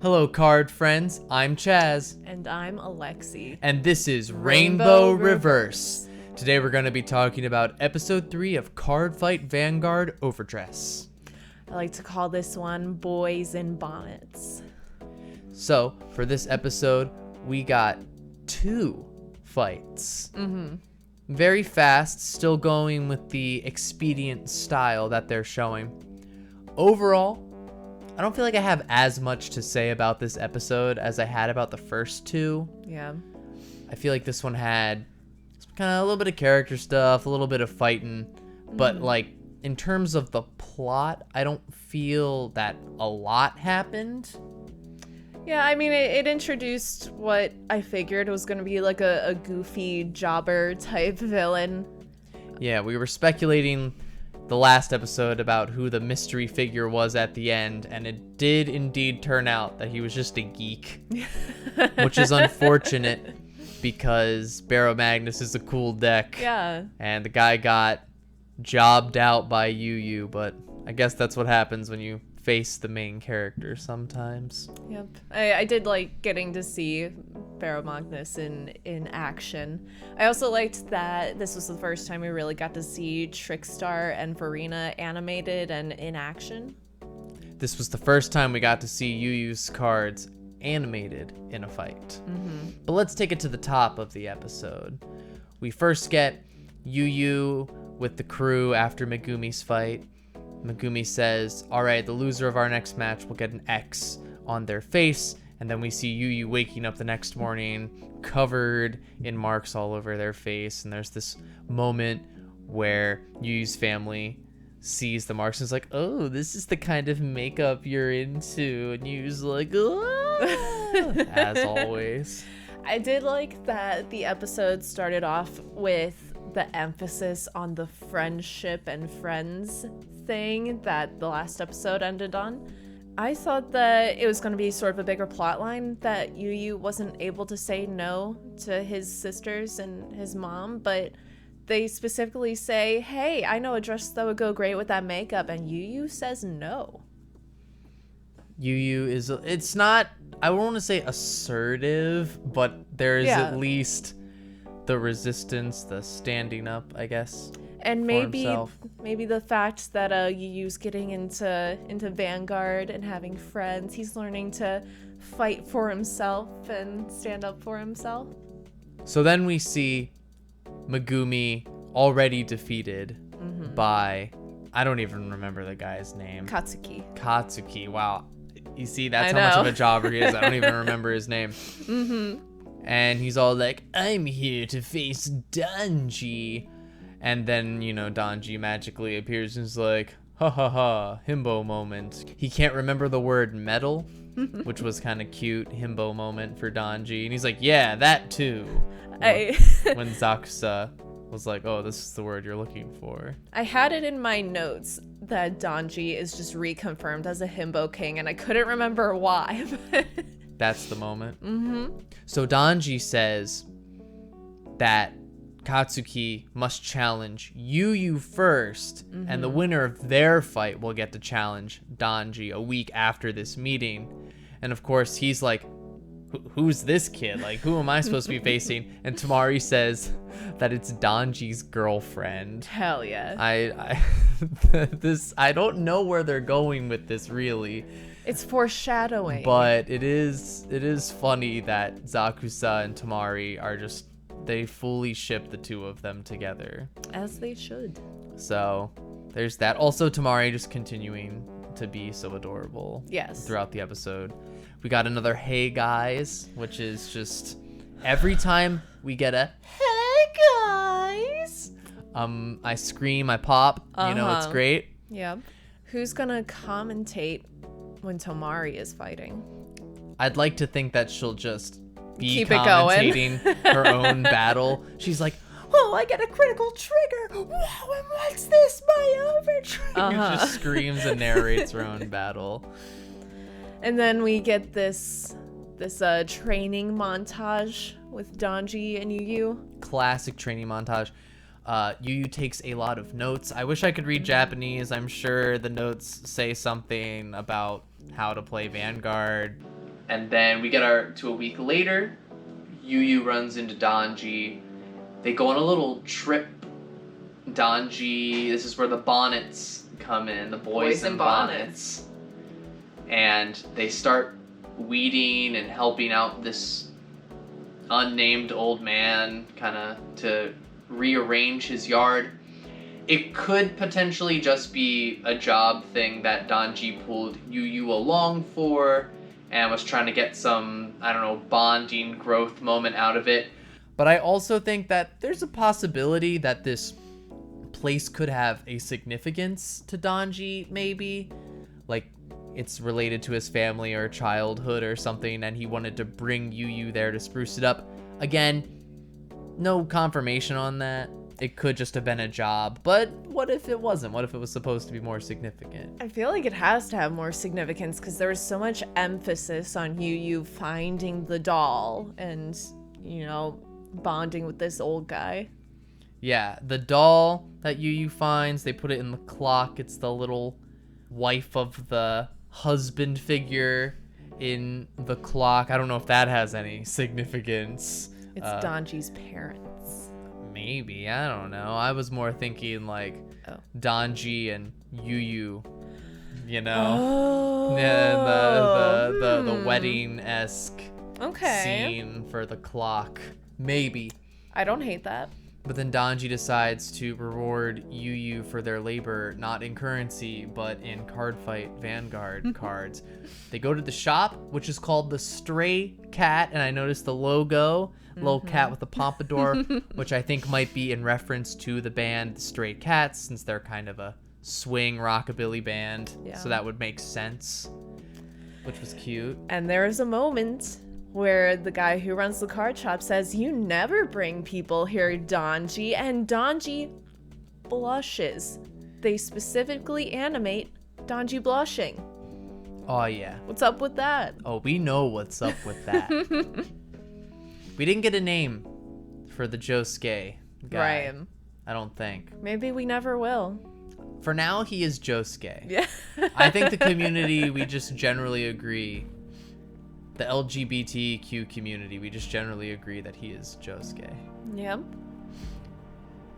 Hello, card friends. I'm Chaz. And I'm Alexi. And this is Rainbow Reverse. Today we're going to be talking about episode 3 of Cardfight Vanguard Overdress. I like to call this one Boys in Bonnets. So, for this episode, we got 2 fights. Very fast, still going with the expedient style that they're showing. Overall, I don't feel like I have as much to say about this episode as I had about the first 2. Yeah. I feel like this one had kind of a little bit of character stuff, a little bit of fighting, but like in terms of the plot, I don't feel that a lot happened. Yeah, I mean, it introduced what I figured was going to be like a goofy jobber type villain. Yeah, we were speculating the last episode about who the mystery figure was at the end, and it did indeed turn out that he was just a geek, which is unfortunate because Barrow Magnus is a cool deck. Yeah. And the guy got jobbed out by Yu, but I guess that's what happens when you face the main character sometimes. Yep. I did like getting to see Barrow Magnus in action. I also liked that this was the first time we really got to see Trickstar and Verena animated and in action. This was the first time we got to see Yu's cards animated in a fight. But let's take it to the top of the episode. We first get Yu with the crew after Megumi's fight. Megumi says, all right, the loser of our next match will get an X on their face. And then we see Yu waking up the next morning covered in marks all over their face. And there's this moment where Yu's family sees the marks and is like, oh, this is the kind of makeup you're into. And Yu's like, oh, as always. I did like that the episode started off with the emphasis on the friendship and friends thing that the last episode ended on. I thought that it was going to be sort of a bigger plot line that Yu wasn't able to say no to his sisters and his mom, but they specifically say, hey, I know a dress that would go great with that makeup, and Yu says no. Yu is, it's not, I won't want to say assertive, but there's at least the resistance, the standing up, I guess. And maybe the fact that Yu's getting into Vanguard and having friends, he's learning to fight for himself and stand up for himself. So then we see Megumi already defeated by, I don't even remember the guy's name. Katsuki. Wow. You see, that's how much of a jobber he is. I don't even remember his name. And he's all like, I'm here to face Danji. And then, Danji magically appears and is like, ha ha ha, himbo moment. He can't remember the word metal, which was kind of cute, himbo moment for Danji. And he's like, yeah, that too. When Zakusa was like, oh, this is the word you're looking for. I had it in my notes that Danji is just reconfirmed as a himbo king, and I couldn't remember why. That's the moment. So Danji says that Katsuki must challenge Yu first, and the winner of their fight will get to challenge Danji a week after this meeting. And of course, he's like, who's this kid? Like, who am I supposed to be facing? And Tamari says that it's Danji's girlfriend. Hell yeah. I don't know where they're going with this, really. It's foreshadowing. But it is funny that Zakusa and Tamari are just, they fully ship the two of them together. As they should. So there's that. Also, Tamari just continuing to be so adorable. Yes. Throughout the episode. We got another hey guys, which is just every time we get a hey guys, I scream, I pop, it's great. Yeah. Who's gonna commentate when Tamari is fighting? I'd like to think that she'll just be keep commentating her own battle. She's like, oh, I get a critical trigger. Wow, and what's this? My overtrigger. She just screams and narrates her own battle. And then we get this training montage with Danji and Yu. Classic training montage. Yu takes a lot of notes. I wish I could read Japanese. I'm sure the notes say something about how to play Vanguard. And then we get to a week later. Yu runs into Donji. They go on a little trip. Donji, this is where the bonnets come in, the boys in bonnets. And they start weeding and helping out this unnamed old man kind of to rearrange his yard. It could potentially just be a job thing that Donji pulled Yu along for and was trying to get some, I don't know, bonding growth moment out of it. But I also think that there's a possibility that this place could have a significance to Donji, maybe. Like, it's related to his family or childhood or something, and he wanted to bring Yu there to spruce it up. Again, no confirmation on that. It could just have been a job, but what if it wasn't? What if it was supposed to be more significant? I feel like it has to have more significance because there was so much emphasis on Yu finding the doll and, you know, bonding with this old guy. Yeah, the doll that Yu finds, they put it in the clock. It's the little wife of the husband figure in the clock. I don't know if that has any significance. It's Donji's parents. Maybe, I don't know. I was more thinking like Donji and Yu, you know? Oh. Yeah, the wedding-esque scene for the clock. Maybe. I don't hate that. But then Donji decides to reward Yu for their labor, not in currency, but in Cardfight Vanguard cards. They go to the shop, which is called the Stray Cat, and I noticed the logo, little cat with a pompadour, which I think might be in reference to the band Stray Cats, since they're kind of a swing rockabilly band. Yeah. So that would make sense, which was cute. And there's a moment where the guy who runs the card shop says, "You never bring people here, Donji," and Donji blushes. They specifically animate Donji blushing. Oh, yeah. What's up with that? Oh, we know what's up with that. We didn't get a name for the Josuke guy. Right. I don't think. Maybe we never will. For now, he is Josuke. Yeah. I think the community, we just generally agree. The LGBTQ community, we just generally agree that he is Josuke. Yep.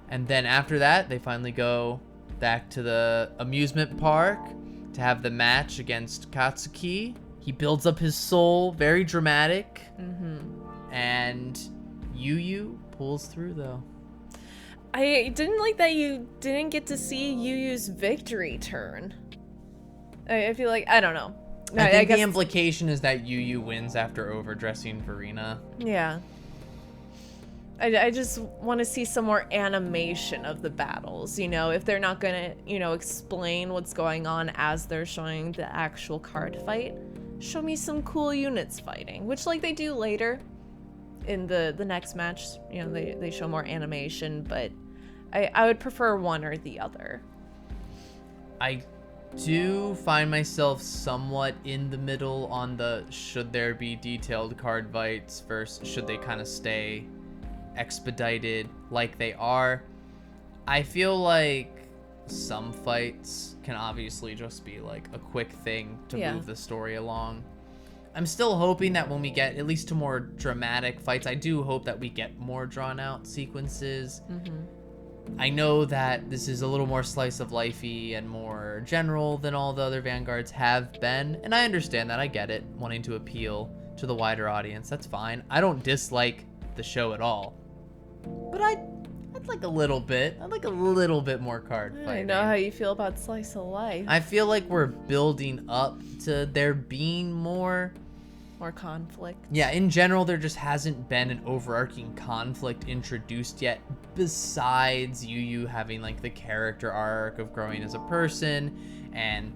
And then after that, they finally go back to the amusement park to have the match against Katsuki. He builds up his soul, very dramatic. And Yu pulls through, though. I didn't like that you didn't get to see Yu's victory turn. I feel like, I don't know. I think the implication is that Yu wins after overdressing Verena. Yeah. I just want to see some more animation of the battles, you know, if they're not going to, you know, explain what's going on as they're showing the actual card fight. Show me some cool units fighting, which like they do later in the next match. You know, they show more animation, but I would prefer one or the other. I do find myself somewhat in the middle on the should there be detailed card fights versus should they kind of stay expedited like they are. I feel like some fights can obviously just be like a quick thing to move the story along. I'm still hoping that when we get at least to more dramatic fights, I do hope that we get more drawn out sequences. I know that this is a little more slice of lifey and more general than all the other Vanguards have been, and I understand that. I get it, wanting to appeal to the wider audience. That's fine. I don't dislike the show at all, but I'd like a little bit. I'd like a little bit more card fighting. I know how you feel about slice of life. I feel like we're building up to there being more conflict. Yeah, in general, there just hasn't been an overarching conflict introduced yet, besides Yu having like the character arc of growing as a person and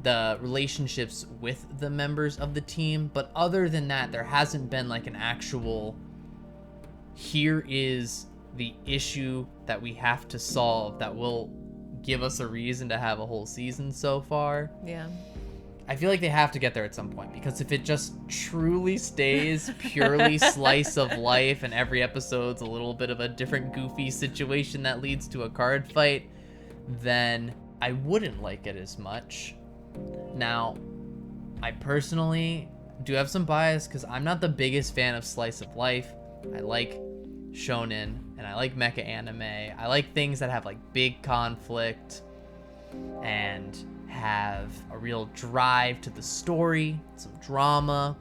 the relationships with the members of the team. But other than that, there hasn't been like an actual, here is the issue that we have to solve that will give us a reason to have a whole season so far. Yeah. I feel like they have to get there at some point, because if it just truly stays purely slice of life and every episode's a little bit of a different goofy situation that leads to a card fight, then I wouldn't like it as much. Now, I personally do have some bias because I'm not the biggest fan of slice of life. I like shonen and I like mecha anime. I like things that have like big conflict and have a real drive to the story, some drama.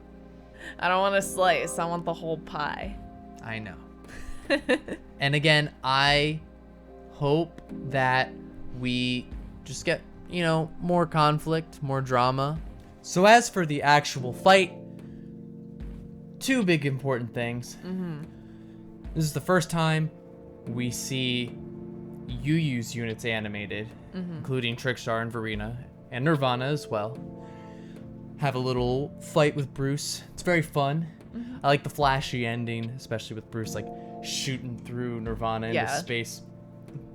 I don't want to slice. I want the whole pie. I know. And again, I hope that we just get, more conflict, more drama. So as for the actual fight, two big important things. This is the first time we see Yuyu's units animated, including Trickstar and Verena, and Nirvana as well. Have a little fight with Bruce. It's very fun. I like the flashy ending, especially with Bruce like shooting through Nirvana into space.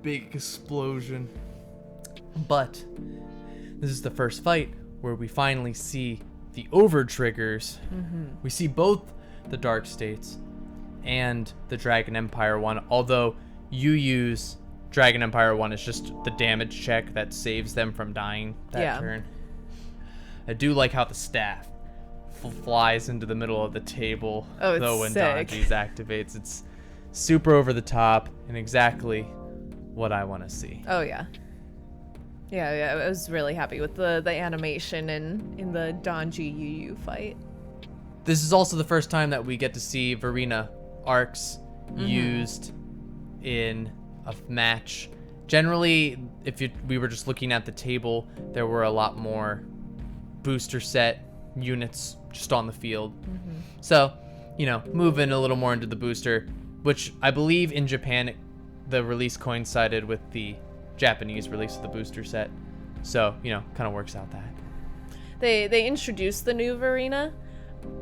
Big explosion. But this is the first fight where we finally see the over-triggers. We see both the Dark States and the Dragon Empire one, although Yuyu's Dragon Empire one is just the damage check that saves them from dying that turn. I do like how the staff flies into the middle of the table, though when Donji's activates. It's super over the top and exactly what I want to see. Oh yeah. Yeah, I was really happy with the animation in the Donji Yuyu fight. This is also the first time that we get to see Verena arcs used in a match. Generally, we were just looking at the table, there were a lot more booster set units just on the field. So, moving a little more into the booster, which I believe in Japan, the release coincided with the Japanese release of the booster set. So, kind of works out that. They introduced the new Verena,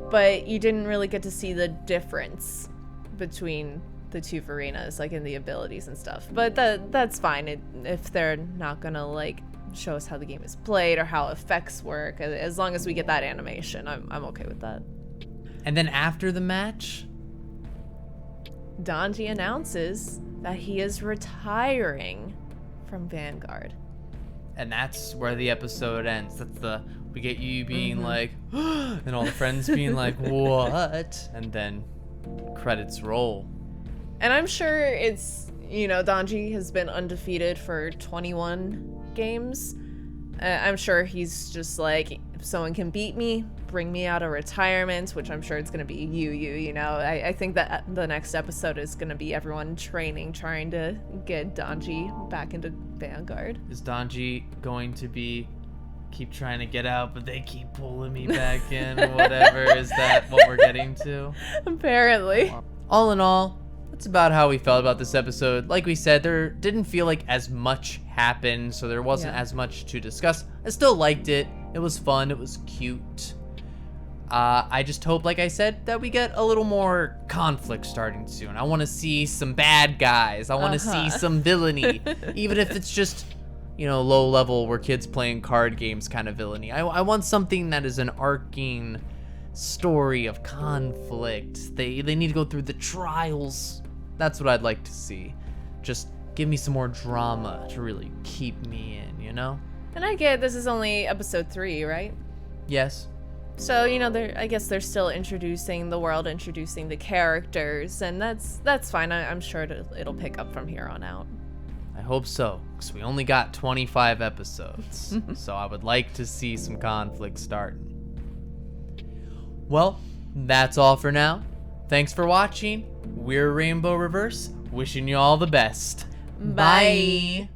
but you didn't really get to see the difference between the two Verenas, like in the abilities and stuff. But that's fine if they're not gonna like show us how the game is played or how effects work. As long as we get that animation, I'm okay with that. And then after the match, Donji announces that he is retiring from Vanguard. And that's where the episode ends. We get you being like, and all the friends being like, what? And then credits roll. And I'm sure it's, Donji has been undefeated for 21 games. I'm sure he's just like, if someone can beat me, bring me out of retirement, which I'm sure it's going to be you. I think that the next episode is going to be everyone training, trying to get Donji back into Vanguard. Is Donji going to keep trying to get out, but they keep pulling me back in, or whatever? Is that what we're getting to? Apparently. All in all, that's about how we felt about this episode. Like we said, there didn't feel like as much happened, so there wasn't as much to discuss. I still liked it. It was fun. It was cute. I just hope, like I said, that we get a little more conflict starting soon. I want to see some bad guys. I want to see some villainy, even if it's just, low level where kids playing card games kind of villainy. I want something that is an arcing story of conflict. They need to go through the trials. That's what I'd like to see. Just give me some more drama to really keep me in, And I get this is only episode 3, right? Yes. So, I guess they're still introducing the world, introducing the characters, and that's fine. I'm sure it'll pick up from here on out. I hope so, because we only got 25 episodes, so I would like to see some conflict starting. Well, that's all for now. Thanks for watching. We're Rainbow Reverse, wishing you all the best. Bye.